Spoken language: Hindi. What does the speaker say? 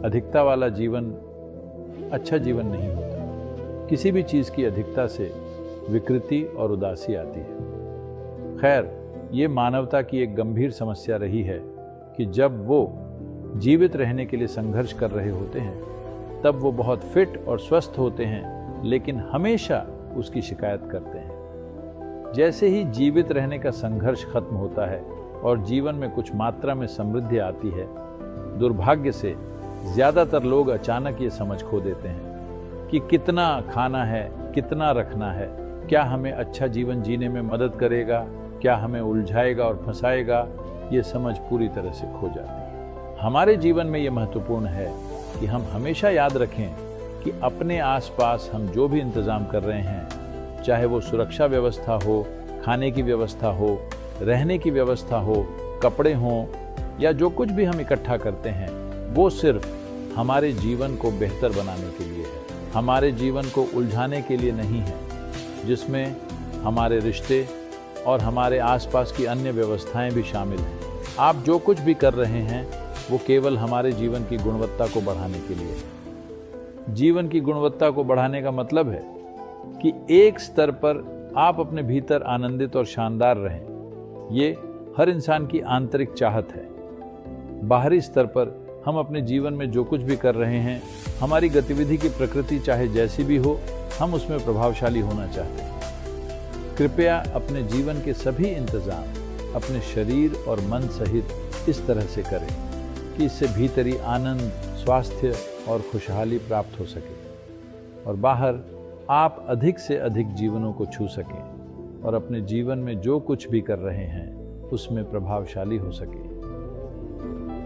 अधिकता वाला जीवन अच्छा जीवन नहीं होता। किसी भी चीज़ की अधिकता से विकृति और उदासी आती है। खैर, ये मानवता की एक गंभीर समस्या रही है कि जब वो जीवित रहने के लिए संघर्ष कर रहे होते हैं तब वो बहुत फिट और स्वस्थ होते हैं, लेकिन हमेशा उसकी शिकायत करते हैं। जैसे ही जीवित रहने का संघर्ष खत्म होता है और जीवन में कुछ मात्रा में समृद्धि आती है, दुर्भाग्य से ज़्यादातर लोग अचानक ये समझ खो देते हैं कि कितना खाना है, कितना रखना है, क्या हमें अच्छा जीवन जीने में मदद करेगा, क्या हमें उलझाएगा और फंसाएगा, ये समझ पूरी तरह से खो जाती है। हमारे जीवन में ये महत्वपूर्ण है कि हम हमेशा याद रखें कि अपने आसपास हम जो भी इंतज़ाम कर रहे हैं, चाहे वो सुरक्षा व्यवस्था हो, खाने की व्यवस्था हो, रहने की व्यवस्था हो, कपड़े हों या जो कुछ भी हम इकट्ठा करते हैं, वो सिर्फ हमारे जीवन को बेहतर बनाने के लिए है, हमारे जीवन को उलझाने के लिए नहीं है, जिसमें हमारे रिश्ते और हमारे आसपास की अन्य व्यवस्थाएं भी शामिल हैं। आप जो कुछ भी कर रहे हैं वो केवल हमारे जीवन की गुणवत्ता को बढ़ाने के लिए है। जीवन की गुणवत्ता को बढ़ाने का मतलब है कि एक स्तर पर आप अपने भीतर आनंदित और शानदार रहें। ये हर इंसान की आंतरिक चाहत है। बाहरी स्तर पर हम अपने जीवन में जो कुछ भी कर रहे हैं, हमारी गतिविधि की प्रकृति चाहे जैसी भी हो, हम उसमें प्रभावशाली होना चाहते हैं। कृपया अपने जीवन के सभी इंतजाम अपने शरीर और मन सहित इस तरह से करें कि इससे भीतरी आनंद, स्वास्थ्य और खुशहाली प्राप्त हो सके और बाहर आप अधिक से अधिक जीवनों को छू सकें और अपने जीवन में जो कुछ भी कर रहे हैं उसमें प्रभावशाली हो सके।